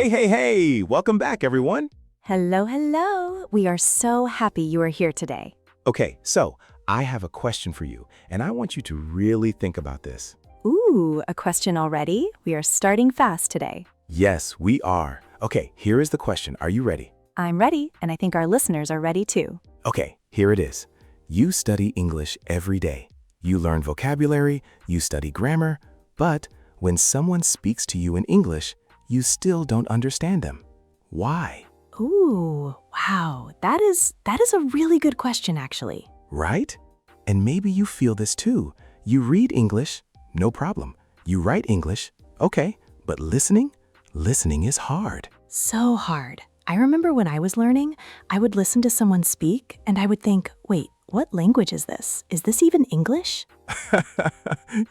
Hey! Welcome back, everyone. Hello, hello. We are so happy you are here today. Okay, so I have a question for you, and I want you to really think about this. Ooh, a question already? We are starting fast today. Yes, we are. Okay, here is the question. Are you ready? I'm ready, and I think our listeners are ready too. Okay, here it is. You study English every day. You learn vocabulary, you study grammar, but when someone speaks to you in English, you still don't understand them. Why? Ooh, wow. That is a really good question, actually. Right? And maybe you feel this too. You read English, no problem. You write English, okay, but listening is hard. So hard. I remember when I was learning, I would listen to someone speak, and I would think, wait, what language is this? Is this even English?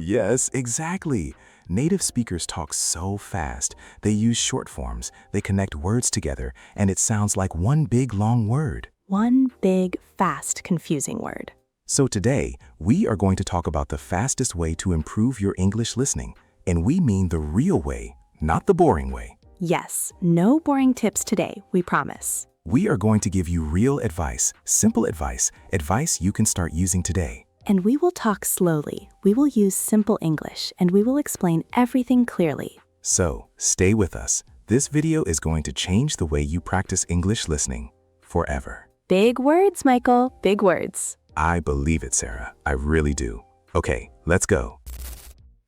Yes, exactly. Native speakers talk so fast. They use short forms, they connect words together, and it sounds like one big long word. One big, fast, confusing word. So today, we are going to talk about the fastest way to improve your English listening. And we mean the real way, not the boring way. Yes, no boring tips today, we promise. We are going to give you real advice, simple advice you can start using today. And we will talk slowly. We will use simple English, and we will explain everything clearly. So, stay with us. This video is going to change the way you practice English listening forever. Big words, Michael, big words. I believe it, Sarah. I really do. Okay, let's go.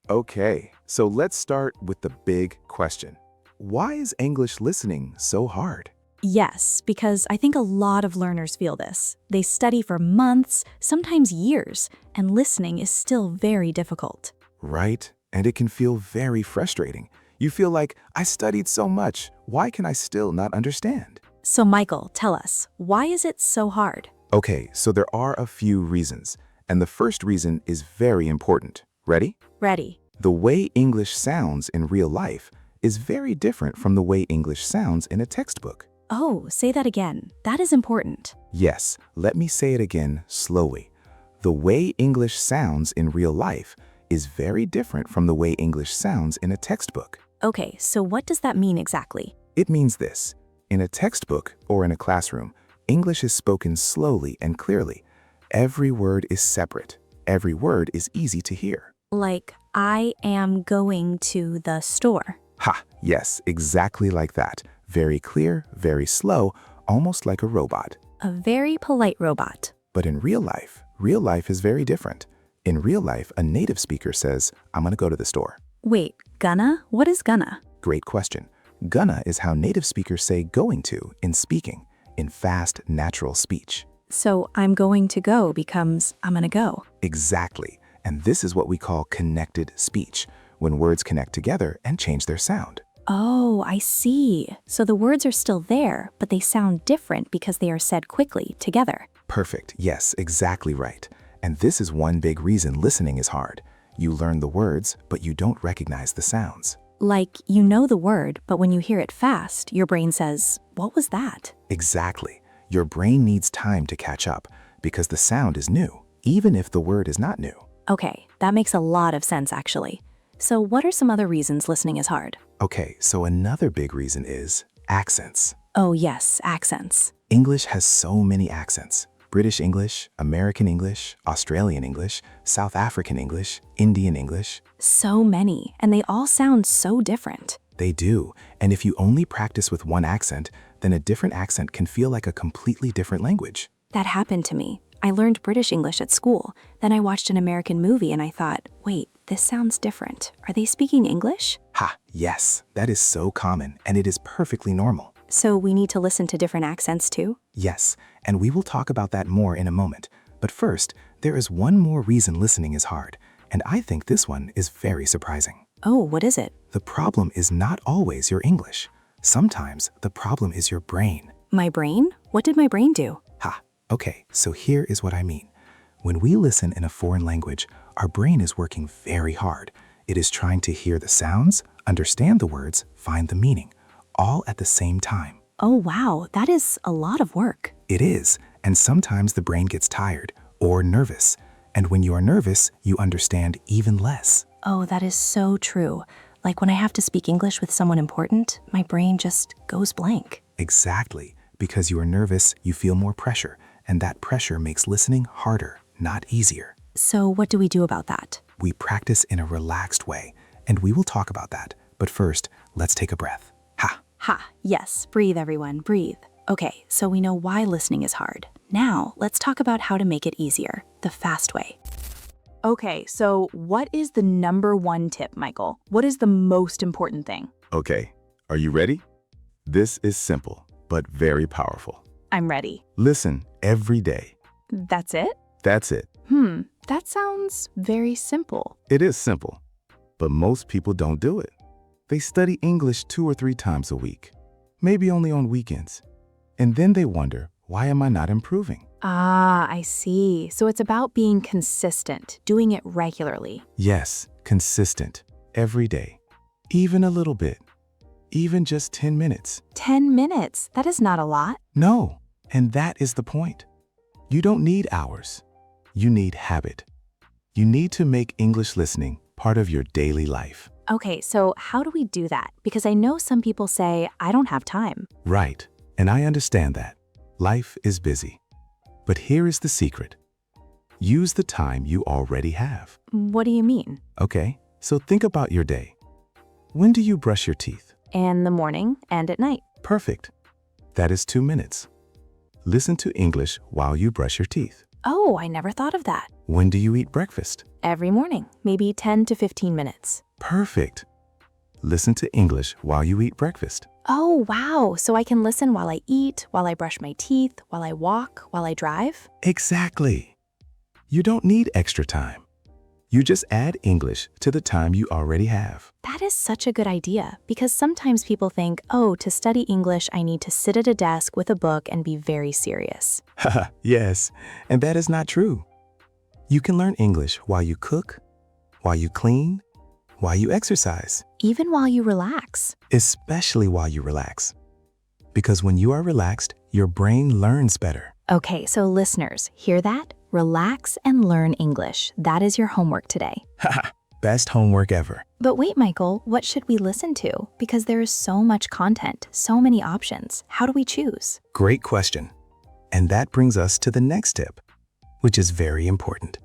Okay, so let's start with the big question. Why is English listening so hard? Yes, because I think a lot of learners feel this. They study for months, sometimes years, and listening is still very difficult. Right, and it can feel very frustrating. You feel like, I studied so much, why can I still not understand? So Michael, tell us, why is it so hard? Okay, so there are a few reasons, and the first reason is very important. Ready? Ready. The way English sounds in real life is very different from the way English sounds in a textbook. Oh, say that again. That is important. Yes, let me say it again slowly. The way English sounds in real life is very different from the way English sounds in a textbook. Okay, so what does that mean exactly? It means this. In a textbook or in a classroom, English is spoken slowly and clearly. Every word is separate. Every word is easy to hear. Like, I am going to the store. Ha, yes, exactly like that. Very clear, very slow, almost like a robot. A very polite robot. But in real life is very different. In real life, a native speaker says, I'm gonna go to the store. Wait, gonna? What is gonna? Great question. Gonna is how native speakers say going to in speaking, in fast, natural speech. So I'm going to go becomes I'm gonna go. Exactly. And this is what we call connected speech, when words connect together and change their sound. Oh, I see. So the words are still there, but they sound different because they are said quickly, together. Perfect. Yes, exactly right. And this is one big reason listening is hard. You learn the words, but you don't recognize the sounds. Like, you know the word, but when you hear it fast, your brain says, what was that? Exactly. Your brain needs time to catch up because the sound is new, even if the word is not new. Okay, that makes a lot of sense, actually. So what are some other reasons listening is hard? Okay, so another big reason is accents. Oh yes, accents. English has so many accents. British English, American English, Australian English, South African English, Indian English. So many, and they all sound so different. They do, and if you only practice with one accent, then a different accent can feel like a completely different language. That happened to me. I learned British English at school. Then I watched an American movie and I thought, wait, this sounds different. Are they speaking English? Ha, yes, that is so common, and it is perfectly normal. So we need to listen to different accents too? Yes, and we will talk about that more in a moment. But first, there is one more reason listening is hard, and I think this one is very surprising. Oh, what is it? The problem is not always your English. Sometimes the problem is your brain. My brain? What did my brain do? Ha, okay, so here is what I mean. When we listen in a foreign language, our brain is working very hard. It is trying to hear the sounds, understand the words, find the meaning, all at the same time. Oh wow, that is a lot of work. It is, and sometimes the brain gets tired or nervous. And when you are nervous, you understand even less. Oh, that is so true. Like when I have to speak English with someone important, my brain just goes blank. Exactly. Because you are nervous, you feel more pressure, and that pressure makes listening harder, not easier. So what do we do about that? We practice in a relaxed way, and we will talk about that. But first, let's take a breath. Ha! Ha, yes, breathe everyone, breathe. Okay, so we know why listening is hard. Now, let's talk about how to make it easier, the fast way. Okay, so what is the number one tip, Michael? What is the most important thing? Okay, are you ready? This is simple, but very powerful. I'm ready. Listen every day. That's it? That's it. That sounds very simple. It is simple, but most people don't do it. They study English 2 or 3 times a week, maybe only on weekends. And then they wonder, why am I not improving? Ah, I see. So it's about being consistent, doing it regularly. Yes, consistent, every day, even a little bit, even just 10 minutes. 10 minutes, that is not a lot. No, and that is the point. You don't need hours. You need habit. You need to make English listening part of your daily life. Okay, so how do we do that? Because I know some people say, I don't have time. Right, and I understand that. Life is busy. But here is the secret. Use the time you already have. What do you mean? Okay, so think about your day. When do you brush your teeth? In the morning and at night. Perfect. That is 2 minutes. Listen to English while you brush your teeth. Oh, I never thought of that. When do you eat breakfast? Every morning, maybe 10 to 15 minutes. Perfect. Listen to English while you eat breakfast. Oh, wow. So I can listen while I eat, while I brush my teeth, while I walk, while I drive? Exactly. You don't need extra time. You just add English to the time you already have. That is such a good idea because sometimes people think, oh, to study English, I need to sit at a desk with a book and be very serious. Haha, yes, and that is not true. You can learn English while you cook, while you clean, while you exercise, Even while you relax. especially while you relax. Because when you are relaxed, your brain learns better. Okay, so listeners, hear that? Relax and learn English. That is your homework today. Haha, best homework ever. But wait, Michael, what should we listen to? Because there is so much content, so many options. How do we choose? Great question. And that brings us to the next tip, which is very important.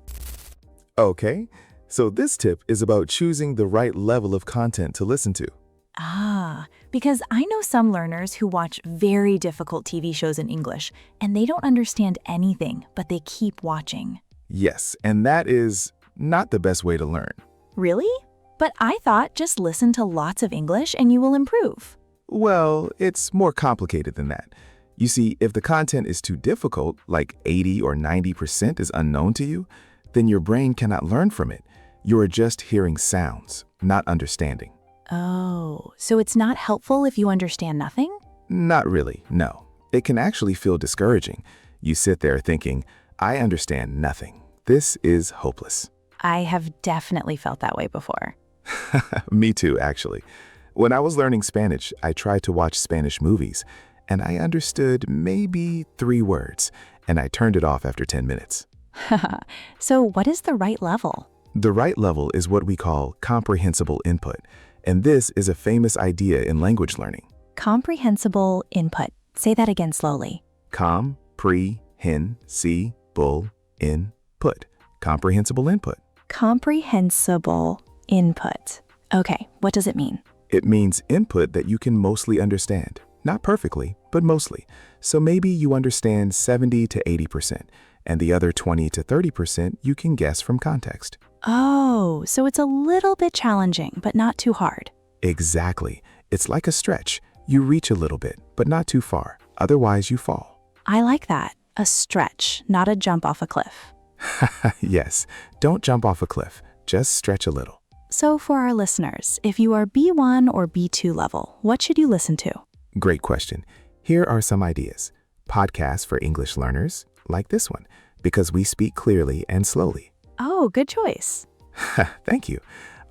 Okay, so this tip is about choosing the right level of content to listen to. Ah, because I know some learners who watch very difficult TV shows in English, and they don't understand anything, but they keep watching. Yes, and that is not the best way to learn. Really? But I thought just listen to lots of English and you will improve. Well, it's more complicated than that. You see, if the content is too difficult, like 80 or 90% is unknown to you, then your brain cannot learn from it. You are just hearing sounds, not understanding. Oh, so it's not helpful if you understand nothing? Not really, no. It can actually feel discouraging. You sit there thinking, I understand nothing. This is hopeless. I have definitely felt that way before. Me too, actually. When I was learning Spanish, I tried to watch Spanish movies, and I understood maybe 3 words, and I turned it off after 10 minutes. So what is the right level? The right level is what we call comprehensible input, and this is a famous idea in language learning. Comprehensible input. Say that again slowly. Comprehensible input. Comprehensible input. Comprehensible input. Okay, what does it mean? It means input that you can mostly understand. Not perfectly, but mostly. So maybe you understand 70 to 80%, and the other 20 to 30% you can guess from context. Oh, so it's a little bit challenging, but not too hard. Exactly. It's like a stretch. You reach a little bit, but not too far. Otherwise, you fall. I like that. A stretch, not a jump off a cliff. Yes, don't jump off a cliff. Just stretch a little. So for our listeners, if you are B1 or B2 level, what should you listen to? Great question. Here are some ideas. Podcasts for English learners, like this one, because we speak clearly and slowly. Oh, good choice. Thank you.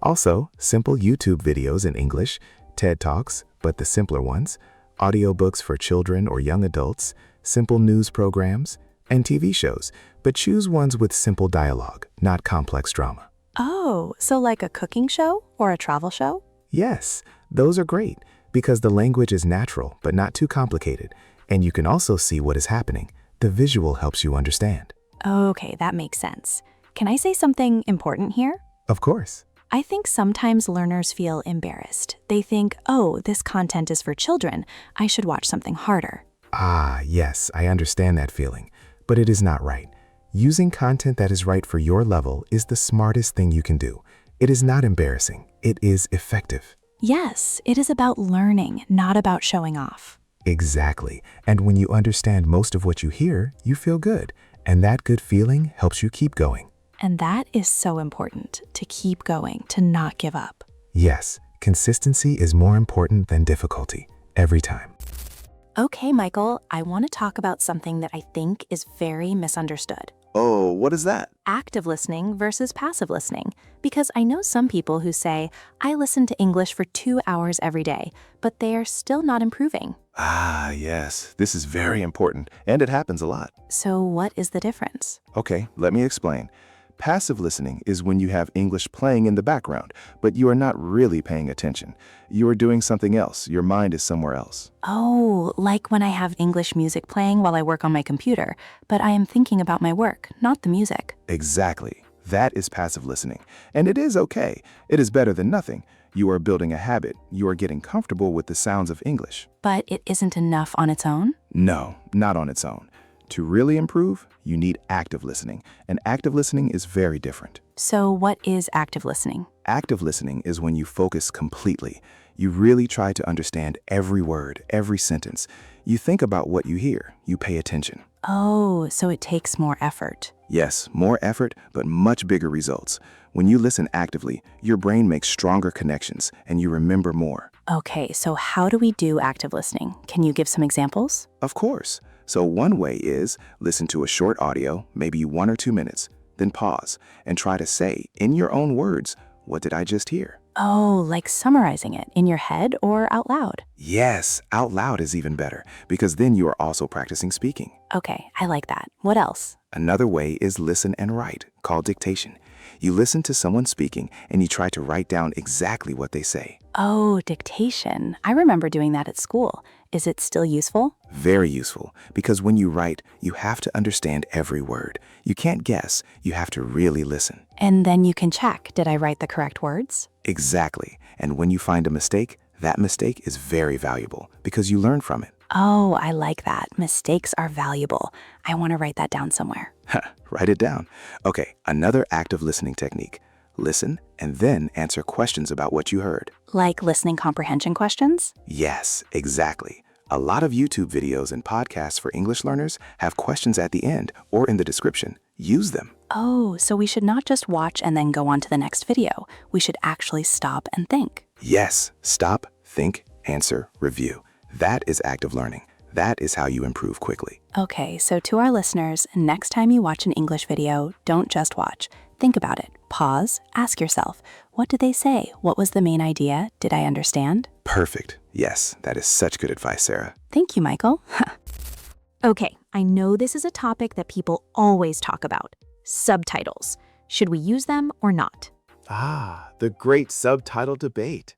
Also, simple YouTube videos in English, TED Talks, but the simpler ones, audiobooks for children or young adults, simple news programs, and TV shows, but choose ones with simple dialogue, not complex drama. Oh, so like a cooking show or a travel show? Yes, those are great because the language is natural but not too complicated, and you can also see what is happening. The visual helps you understand. Okay, that makes sense. Can I say something important here? Of course. I think sometimes learners feel embarrassed. They think, oh, this content is for children. I should watch something harder. Ah, yes, I understand that feeling, but it is not right. Using content that is right for your level is the smartest thing you can do. It is not embarrassing. It is effective. Yes, it is about learning, not about showing off. Exactly. And when you understand most of what you hear, you feel good. And that good feeling helps you keep going. And that is so important, to keep going, to not give up. Yes, consistency is more important than difficulty, every time. Okay, Michael, I want to talk about something that I think is very misunderstood. Oh, what is that? Active listening versus passive listening. Because I know some people who say, I listen to English for 2 hours every day, but they are still not improving. Ah, yes. This is very important, and it happens a lot. So what is the difference? Okay, let me explain. Passive listening is when you have English playing in the background, but you are not really paying attention. You are doing something else. Your mind is somewhere else. Oh, like when I have English music playing while I work on my computer, but I am thinking about my work, not the music. Exactly. That is passive listening. And it is okay. It is better than nothing. You are building a habit. You are getting comfortable with the sounds of English. But it isn't enough on its own? No, not on its own. To really improve, you need active listening, and active listening is very different. So what is active listening? Active listening is when you focus completely. You really try to understand every word, every sentence. You think about what you hear. You pay attention. Oh, so it takes more effort. Yes, more effort, but much bigger results. When you listen actively, your brain makes stronger connections, and you remember more. Okay, so how do we do active listening? Can you give some examples? Of course. So one way is listen to a short audio, maybe 1 or 2 minutes, then pause and try to say in your own words, what did I just hear? Oh, like summarizing it in your head or out loud? Yes, out loud is even better because then you are also practicing speaking. Okay, I like that. What else? Another way is listen and write, called dictation. You listen to someone speaking and you try to write down exactly what they say. Oh, dictation. I remember doing that at school. Is it still useful? Very useful, because when you write, you have to understand every word. You can't guess, you have to really listen. And then you can check, did I write the correct words? Exactly. And when you find a mistake, that mistake is very valuable because you learn from it. Oh, I like that. Mistakes are valuable. I want to write that down somewhere. Write it down. Okay, another active listening technique. Listen and then answer questions about what you heard. Like listening comprehension questions? Yes, exactly. A lot of YouTube videos and podcasts for English learners have questions at the end or in the description. Use them. Oh, so we should not just watch and then go on to the next video. We should actually stop and think. Yes, stop, think, answer, review. That is active learning. That is how you improve quickly. Okay, so to our listeners, next time you watch an English video, don't just watch. Think about it. Pause. Ask yourself, what did they say? What was the main idea? Did I understand? Perfect. Yes, that is such good advice, Sarah. Thank you, Michael. Okay, I know this is a topic that people always talk about. Subtitles. Should we use them or not? Ah, the great subtitle debate.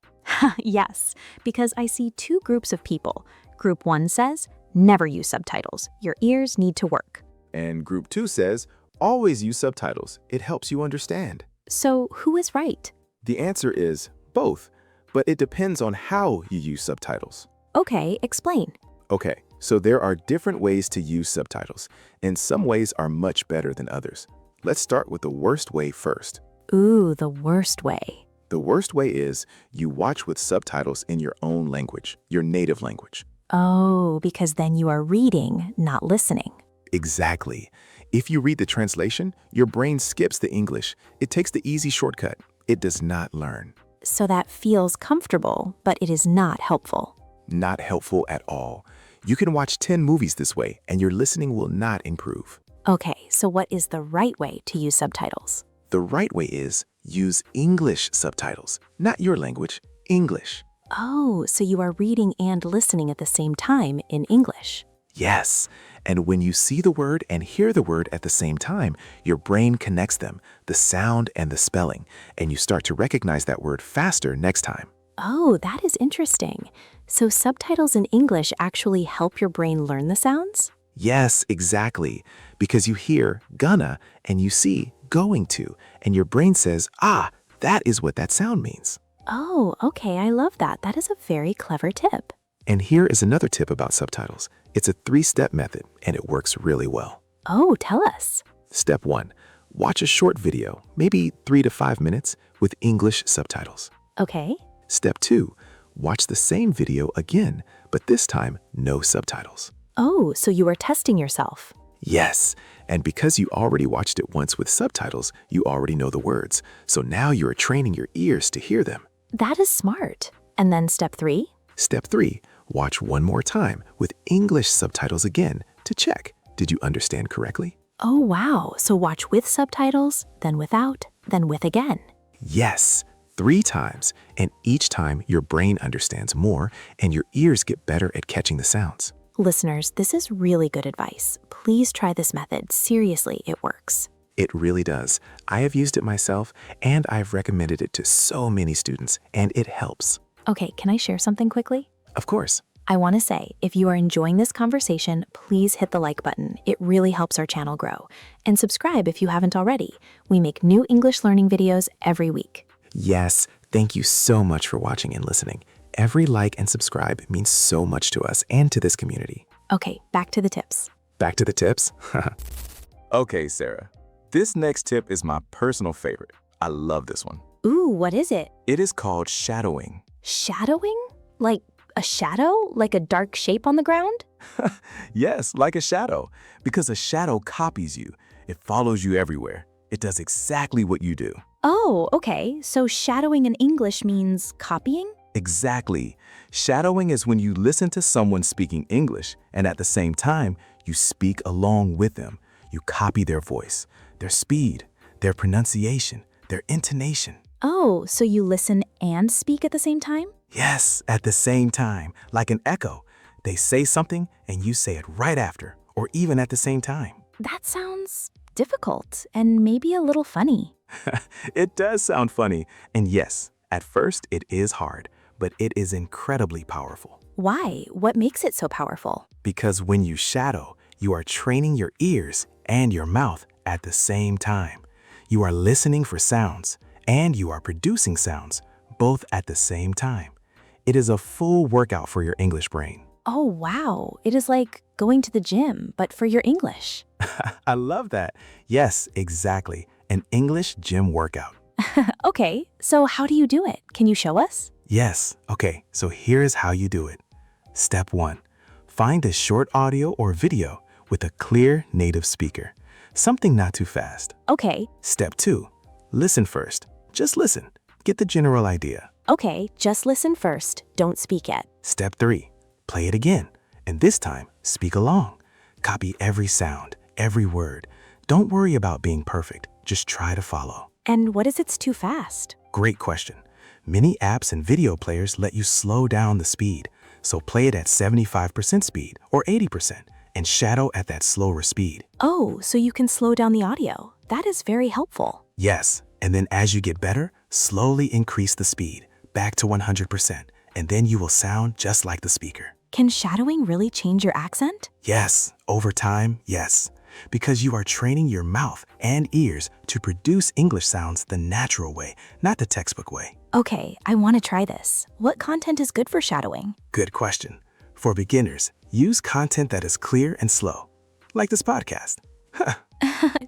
Yes, because I see two groups of people. Group 1 says, never use subtitles. Your ears need to work. And Group 2 says, always use subtitles. It helps you understand. So who is right? The answer is both, but it depends on how you use subtitles. Okay, explain. Okay, so there are different ways to use subtitles, and some ways are much better than others. Let's start with the worst way first. Ooh, the worst way. The worst way is you watch with subtitles in your own language, your native language. Oh, because then you are reading, not listening. Exactly. If you read the translation, your brain skips the English. It takes the easy shortcut. It does not learn. So that feels comfortable, but it is not helpful. Not helpful at all. You can watch 10 movies this way, and your listening will not improve. Okay, so what is the right way to use subtitles? The right way is use English subtitles, not your language, English. Oh, so you are reading and listening at the same time in English. Yes, and when you see the word and hear the word at the same time, your brain connects them, the sound and the spelling, and you start to recognize that word faster next time. Oh, that is interesting. So subtitles in English actually help your brain learn the sounds? Yes, exactly. Because you hear gonna and you see going to, and your brain says, ah, that is what that sound means. Oh, okay, I love that. That is a very clever tip. And here is another tip about subtitles. It's a 3-step method, and it works really well. Oh, tell us. Step 1. Watch a short video, maybe 3 to 5 minutes, with English subtitles. Okay. Step 2. Watch the same video again, but this time no subtitles. Oh, so you are testing yourself. Yes, and because you already watched it once with subtitles, you already know the words, so now you are training your ears to hear them. That is smart. And then step 3? Step 3. Watch one more time with English subtitles again to check. Did you understand correctly? Oh, wow. So watch with subtitles, then without, then with again. Yes, 3 times, and each time your brain understands more and your ears get better at catching the sounds. Listeners, this is really good advice. Please try this method. Seriously, it works. It really does. I have used it myself, and I've recommended it to so many students, and it helps. Okay, can I share something quickly? Of course. I want to say, if you are enjoying this conversation, please hit the like button. It really helps our channel grow. And subscribe if you haven't already. We make new English learning videos every week. Yes, thank you so much for watching and listening. Every like and subscribe means so much to us and to this community. Okay, back to the tips. Back to the tips. Okay, Sarah. This next tip is my personal favorite. I love this one. Ooh, what is it? It is called shadowing. Shadowing? Like a shadow? Like a dark shape on the ground? Yes, like a shadow. Because a shadow copies you. It follows you everywhere. It does exactly what you do. Oh, okay. So shadowing in English means copying? Exactly. Shadowing is when you listen to someone speaking English and at the same time, you speak along with them. You copy their voice, their speed, their pronunciation, their intonation. Oh, so you listen and speak at the same time? Yes, at the same time, like an echo. They say something and you say it right after, or even at the same time. That sounds difficult and maybe a little funny. It does sound funny, and yes, at first it is hard, but it is incredibly powerful. Why? What makes it so powerful? Because when you shadow, you are training your ears and your mouth at the same time. You are listening for sounds, and you are producing sounds, both at the same time. It is a full workout for your English brain. Oh, wow. It is like going to the gym, but for your English. I love that. Yes, exactly. An English gym workout. Okay, so how do you do it? Can you show us? Yes. Okay, so here's how you do it. Step 1. Find a short audio or video with a clear native speaker. Something not too fast. Okay, Step 2. Listen first. Just listen. Get the general idea. okay, just listen first. Don't speak yet. Step 3. Play it again. And this time, speak along. Copy every sound, every word. Don't worry about being perfect. Just try to follow. And what if it's too fast? Great question. Many apps and video players let you slow down the speed. So play it at 75% speed or 80% and shadow at that slower speed. Oh, so you can slow down the audio. That is very helpful. Yes, and then as you get better, slowly increase the speed back to 100%, and then you will sound just like the speaker. Can shadowing really change your accent? Yes, over time, yes. Because you are training your mouth and ears to produce English sounds the natural way, not the textbook way. Okay, I want to try this. What content is good for shadowing? Good question. For beginners, use content that is clear and slow, like this podcast.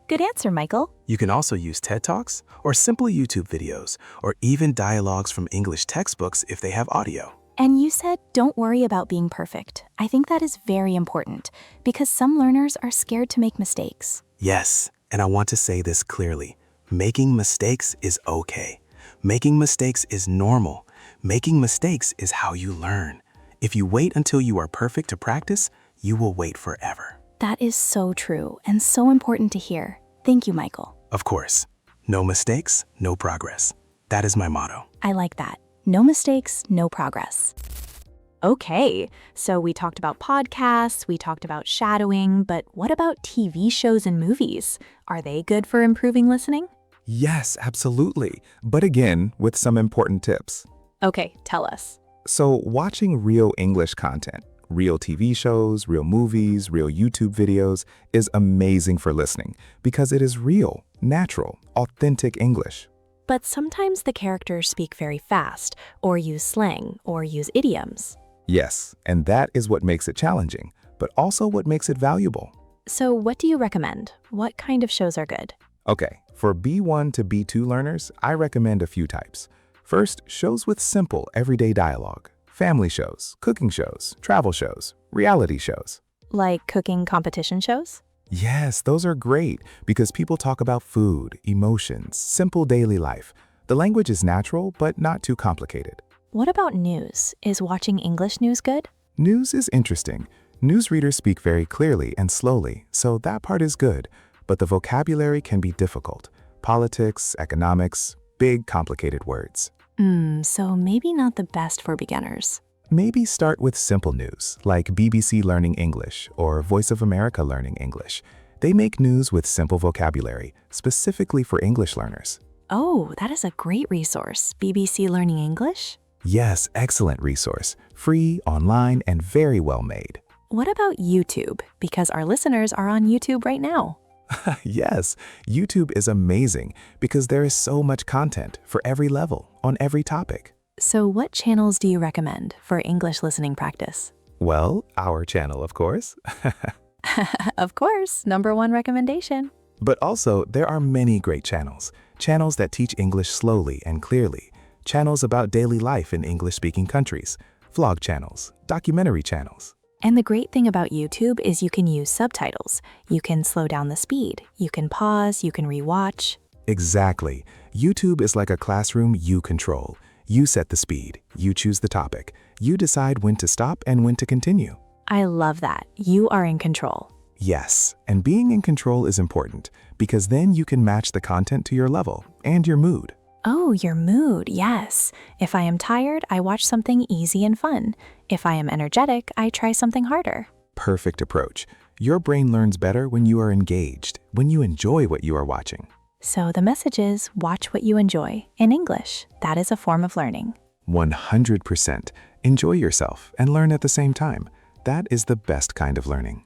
Good answer, Michael. You can also use TED Talks or simple YouTube videos, or even dialogues from English textbooks if they have audio. And you said don't worry about being perfect. I think that is very important because some learners are scared to make mistakes. Yes, and I want to say this clearly. Making mistakes is okay. Making mistakes is normal. Making mistakes is how you learn. If you wait until you are perfect to practice, you will wait forever. That is so true and so important to hear. Thank you, Michael. Of course, no mistakes, no progress. That is my motto. I like that. No mistakes, no progress. Okay, so we talked about podcasts, we talked about shadowing, but what about TV shows and movies? Are they good for improving listening? Yes, absolutely. But again, with some important tips. Okay, tell us. So, watching real English content, real TV shows, real movies, real YouTube videos is amazing for listening because it is real, natural, authentic English. But sometimes the characters speak very fast, or use slang, or use idioms. Yes, and that is what makes it challenging, but also what makes it valuable. So what do you recommend? What kind of shows are good? Okay, for B1 to B2 learners, I recommend a few types. First, shows with simple, everyday dialogue. Family shows, cooking shows, travel shows, reality shows. Like cooking competition shows? Yes, those are great because people talk about food, emotions, simple daily life. The language is natural, but not too complicated. What about news? Is watching English news good? News is interesting. Newsreaders speak very clearly and slowly, so that part is good. But the vocabulary can be difficult. Politics, economics, big, complicated words. So maybe not the best for beginners. Maybe start with simple news, like BBC Learning English or Voice of America Learning English. They make news with simple vocabulary, specifically for English learners. Oh, that is a great resource. BBC Learning English? Yes, excellent resource. Free, online, and very well made. What about YouTube? Because our listeners are on YouTube right now. Yes, YouTube is amazing because there is so much content for every level, on every topic. So what channels do you recommend for English listening practice? Well, our channel, of course. Of course, #1 recommendation. But also, there are many great channels. Channels that teach English slowly and clearly. Channels about daily life in English-speaking countries. Vlog channels, documentary channels. And the great thing about YouTube is you can use subtitles. You can slow down the speed. You can pause, you can rewatch. Exactly. YouTube is like a classroom you control. You set the speed, you choose the topic, you decide when to stop and when to continue. I love that. You are in control. Yes, and being in control is important because then you can match the content to your level and your mood. Oh, your mood, yes. If I am tired, I watch something easy and fun. If I am energetic, I try something harder. Perfect approach. Your brain learns better when you are engaged, when you enjoy what you are watching. So the message is watch what you enjoy in English. That is a form of learning. 100%. Enjoy yourself and learn at the same time. That is the best kind of learning.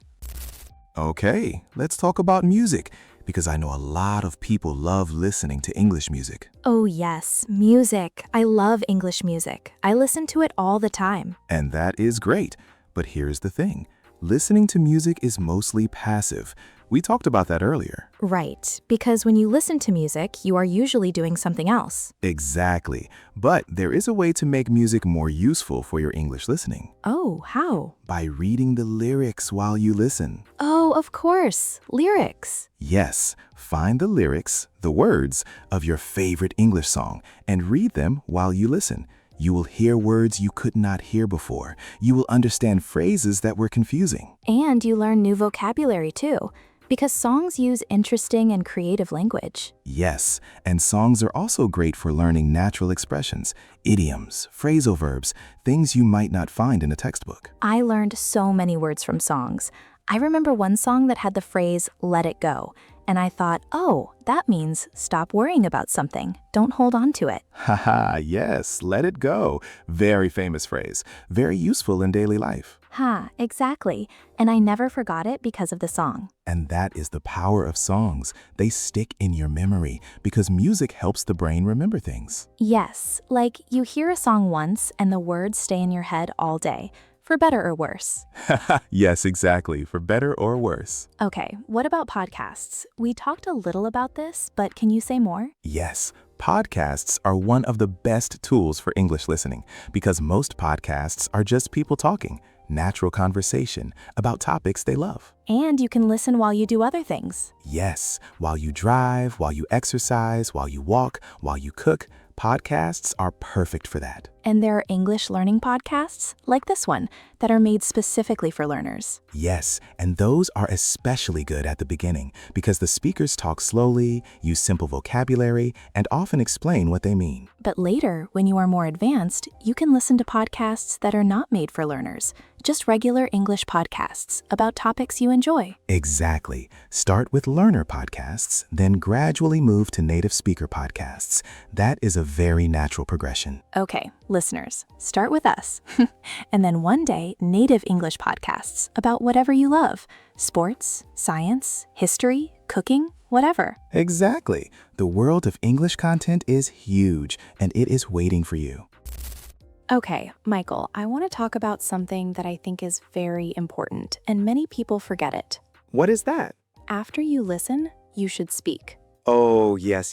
Okay, let's talk about music, because I know a lot of people love listening to English music. Oh yes, music. I love English music. I listen to it all the time. And that is great. But here's the thing. Listening to music is mostly passive. We talked about that earlier. Right, because when you listen to music, you are usually doing something else. Exactly. But there is a way to make music more useful for your English listening. Oh, how? By reading the lyrics while you listen. Oh, of course, lyrics. Yes, find the lyrics, the words, of your favorite English song and read them while you listen. You will hear words you could not hear before. You will understand phrases that were confusing. And you learn new vocabulary too, because songs use interesting and creative language. Yes, and songs are also great for learning natural expressions, idioms, phrasal verbs, things you might not find in a textbook. I learned so many words from songs. I remember one song that had the phrase, "let it go," and I thought, oh, that means stop worrying about something. Don't hold on to it. Haha, yes, let it go. Very famous phrase. Very useful in daily life. Exactly. And I never forgot it because of the song. And that is the power of songs. They stick in your memory because music helps the brain remember things. Yes, like you hear a song once and the words stay in your head all day, for better or worse. Yes, exactly, for better or worse. Okay, what about podcasts? We talked a little about this, but can you say more? Yes, podcasts are one of the best tools for English listening because most podcasts are just people talking, natural conversation about topics they love. And you can listen while you do other things. Yes, while you drive, while you exercise, while you walk, while you cook, podcasts are perfect for that. And there are English learning podcasts, like this one, that are made specifically for learners. Yes, and those are especially good at the beginning because the speakers talk slowly, use simple vocabulary, and often explain what they mean. But later, when you are more advanced, you can listen to podcasts that are not made for learners, just regular English podcasts about topics you enjoy. Exactly. Start with learner podcasts, then gradually move to native speaker podcasts. That is a very natural progression. Okay, listeners, start with us. And then one day, native English podcasts about whatever you love: sports, science, history, cooking, whatever. Exactly. The world of English content is huge, and it is waiting for you. Okay, Michael, I want to talk about something that I think is very important, and many people forget it. What is that? After you listen, you should speak. Oh, yes.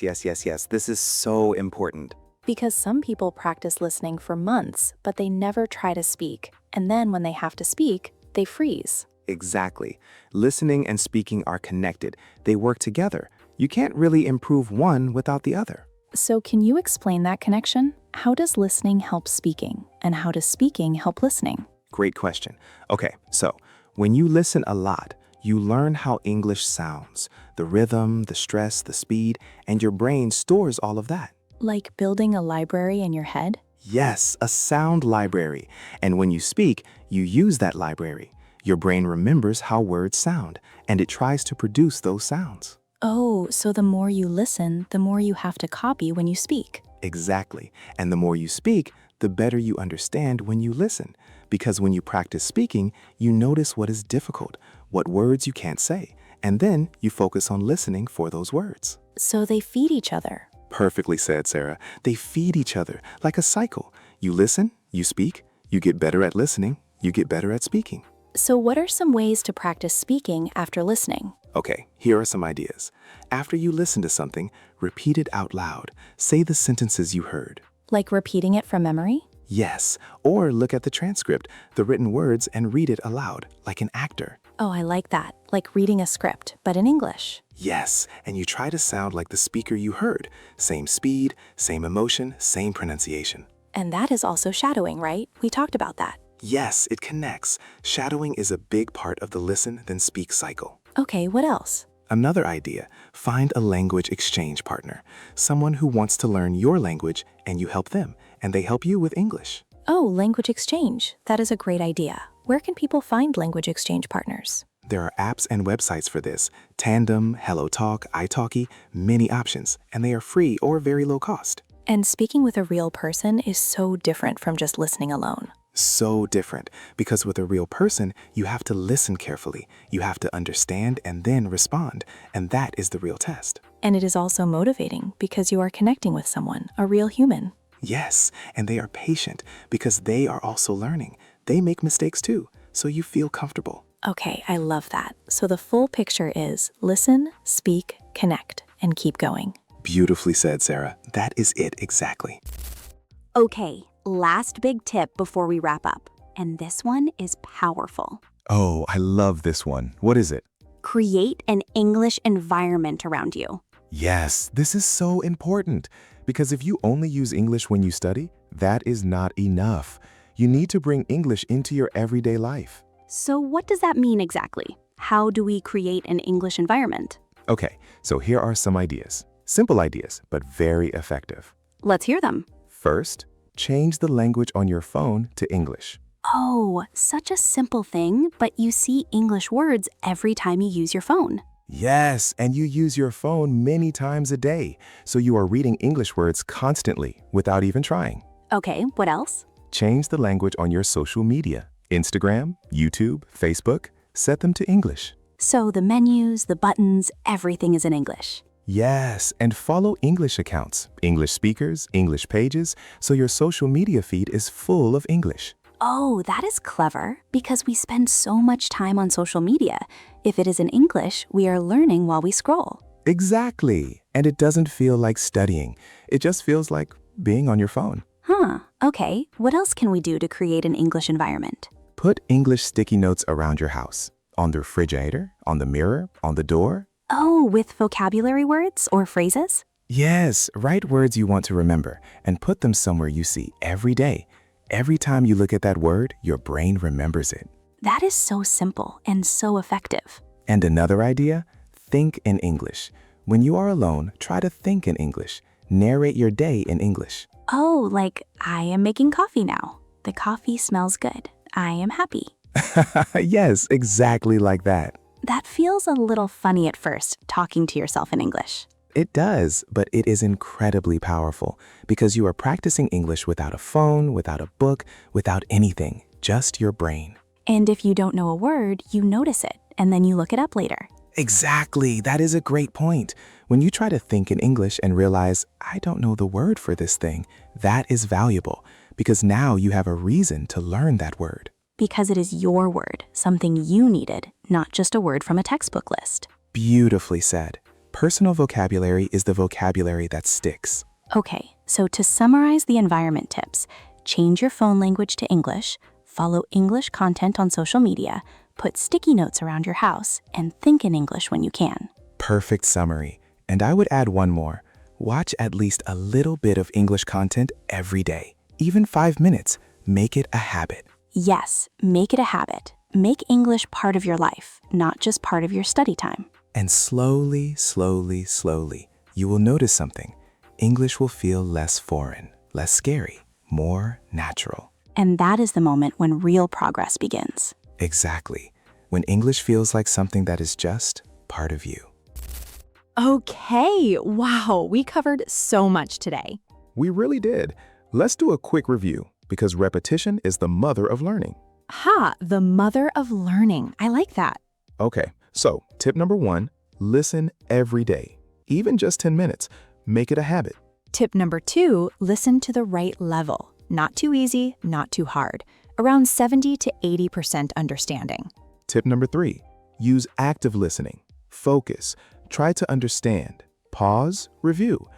This is so important. Because some people practice listening for months, but they never try to speak. And then when they have to speak, they freeze. Exactly. Listening and speaking are connected. They work together. You can't really improve one without the other. So can you explain that connection? How does listening help speaking? And how does speaking help listening? Great question. Okay, so when you listen a lot, you learn how English sounds, the rhythm, the stress, the speed, and your brain stores all of that. Like building a library in your head? Yes, a sound library. And when you speak, you use that library. Your brain remembers how words sound, and it tries to produce those sounds. Oh, so the more you listen, the more you have to copy when you speak. Exactly. And the more you speak, the better you understand when you listen. Because when you practice speaking, you notice what is difficult, what words you can't say, and then you focus on listening for those words. So they feed each other. Perfectly said, Sarah. They feed each other like a cycle. You listen, you speak, you get better at listening, you get better at speaking. So what are some ways to practice speaking after listening? Okay, here are some ideas. After you listen to something, repeat it out loud. Say the sentences you heard. Like repeating it from memory? Yes, or look at the transcript, the written words, and read it aloud, like an actor. Oh, I like that. Like reading a script, but in English. Yes, and you try to sound like the speaker you heard. Same speed, same emotion, same pronunciation. And that is also shadowing, right? We talked about that. Yes, it connects. Shadowing is a big part of the listen then speak cycle. Okay, what else? Another idea, find a language exchange partner, someone who wants to learn your language and you help them, and they help you with English. Oh, language exchange. That is a great idea. Where can people find language exchange partners? There are apps and websites for this, Tandem, HelloTalk, italki, many options, and they are free or very low cost. And speaking with a real person is so different from just listening alone. So different, because with a real person, you have to listen carefully, you have to understand and then respond, and that is the real test. And it is also motivating because you are connecting with someone, a real human. Yes, and they are patient because they are also learning. They make mistakes too, so you feel comfortable. Okay, I love that. So the full picture is listen, speak, connect, and keep going. Beautifully said, Sarah. That is it exactly. Okay, last big tip before we wrap up. And this one is powerful. Oh, I love this one. What is it? Create an English environment around you. Yes, this is so important because if you only use English when you study, that is not enough. You need to bring English into your everyday life. So what does that mean exactly? How do we create an English environment? Okay, so here are some ideas. Simple ideas, but very effective. Let's hear them. First, change the language on your phone to English. Oh, such a simple thing, but you see English words every time you use your phone. Yes, and you use your phone many times a day, so you are reading English words constantly without even trying. Okay, what else? Change the language on your social media. Instagram, YouTube, Facebook, set them to English. So the menus, the buttons, everything is in English. Yes, and follow English accounts, English speakers, English pages, so your social media feed is full of English. Oh, that is clever, because we spend so much time on social media. If it is in English, we are learning while we scroll. Exactly, and it doesn't feel like studying. It just feels like being on your phone. Okay, what else can we do to create an English environment? Put English sticky notes around your house, on the refrigerator, on the mirror, on the door. Oh, with vocabulary words or phrases? Yes, write words you want to remember and put them somewhere you see every day. Every time you look at that word, your brain remembers it. That is so simple and so effective. And another idea? Think in English. When you are alone, try to think in English. Narrate your day in English. Oh, like, I am making coffee now. The coffee smells good. I am happy. Yes, exactly like that. That feels a little funny at first, talking to yourself in English. It does, but it is incredibly powerful because you are practicing English without a phone, without a book, without anything, just your brain. And if you don't know a word, you notice it, and then you look it up later. Exactly, that is a great point. When you try to think in English and realize, I don't know the word for this thing, that is valuable because now you have a reason to learn that word. Because it is your word, something you needed, not just a word from a textbook list. Beautifully said. Personal vocabulary is the vocabulary that sticks. Okay, so to summarize the environment tips, change your phone language to English, follow English content on social media, put sticky notes around your house, and think in English when you can. Perfect summary. And I would add one more. Watch at least a little bit of English content every day. Even 5 minutes. Make it a habit. Yes, make it a habit. Make English part of your life, not just part of your study time. And slowly, slowly, slowly, you will notice something. English will feel less foreign, less scary, more natural. And that is the moment when real progress begins. Exactly. When English feels like something that is just part of you. Okay, wow, we covered so much today. We really did. Let's do a quick review because repetition is the mother of learning. Ha, the mother of learning. I like that. Okay, so tip number 1, listen every day, even just 10 minutes. Make it a habit. Tip number 2, listen to the right level. Not too easy, not too hard. Around 70 to 80% understanding. Tip number 3, use active listening. Focus. Try to understand. Pause. Review.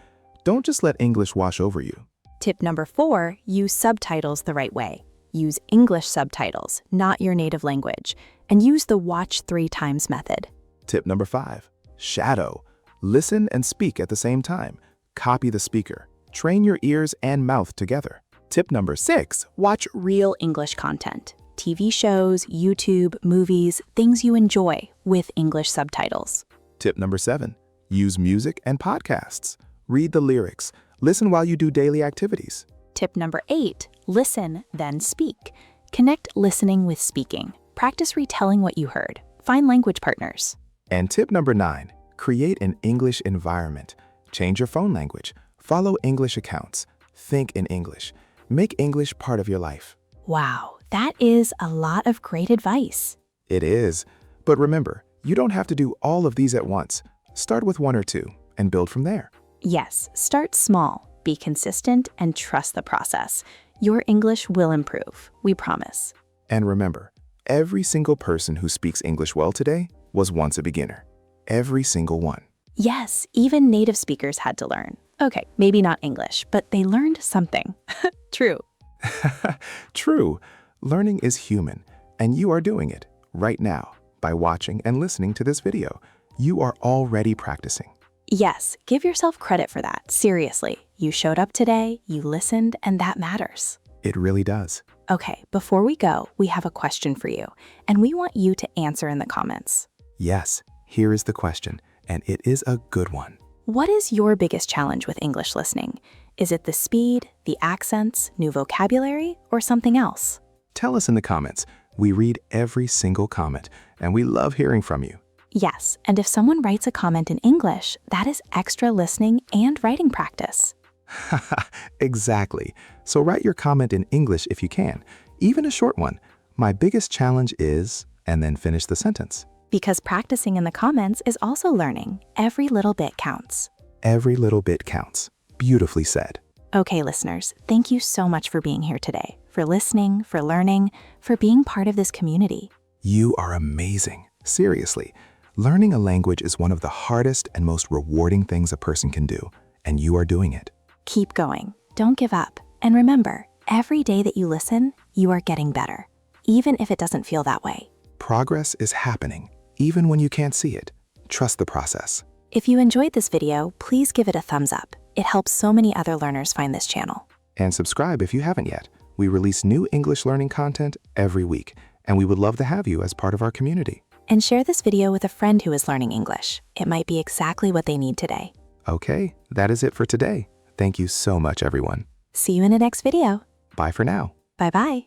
Don't just let English wash over you. Tip number 4, use subtitles the right way. Use English subtitles, not your native language, and use the watch 3 times method. Tip number 5, shadow. Listen and speak at the same time. Copy the speaker. Train your ears and mouth together. Tip number 6, Watch real English content. TV shows, YouTube, movies, things you enjoy with English subtitles. Tip number 7, use music and podcasts. Read the lyrics. Listen while you do daily activities. Tip number 8, listen, then speak. Connect listening with speaking. Practice retelling what you heard. Find language partners. And tip number 9, create an English environment. Change your phone language. Follow English accounts. Think in English. Make English part of your life. Wow, that is a lot of great advice. It is. But remember, you don't have to do all of these at once. Start with 1 or 2 and build from there. Yes, start small, be consistent, and trust the process. Your English will improve, we promise. And remember, every single person who speaks English well today was once a beginner. Every single one. Yes, even native speakers had to learn. Okay, maybe not English, but they learned something. True. True. Learning is human, and you are doing it right now by watching and listening to this video. You are already practicing. Yes, give yourself credit for that, seriously. You showed up today, you listened, and that matters. It really does. Okay, before we go, we have a question for you, and we want you to answer in the comments. Yes, here is the question, and it is a good one. What is your biggest challenge with English listening? Is it the speed, the accents, new vocabulary, or something else? Tell us in the comments. We read every single comment, and we love hearing from you. Yes, and if someone writes a comment in English, that is extra listening and writing practice. Exactly. So write your comment in English if you can, even a short one. My biggest challenge is, and then finish the sentence. Because practicing in the comments is also learning. Every little bit counts. Every little bit counts. Beautifully said. Okay, listeners, thank you so much for being here today, for listening, for learning, for being part of this community. You are amazing. Seriously. Learning a language is one of the hardest and most rewarding things a person can do, and you are doing it. Keep going. Don't give up. And remember, every day that you listen, you are getting better, even if it doesn't feel that way. Progress is happening, even when you can't see it. Trust the process. If you enjoyed this video, please give it a thumbs up. It helps so many other learners find this channel. And subscribe if you haven't yet. We release new English learning content every week, and we would love to have you as part of our community. And share this video with a friend who is learning English. It might be exactly what they need today. Okay, that is it for today. Thank you so much, everyone. See you in the next video. Bye for now. Bye-bye.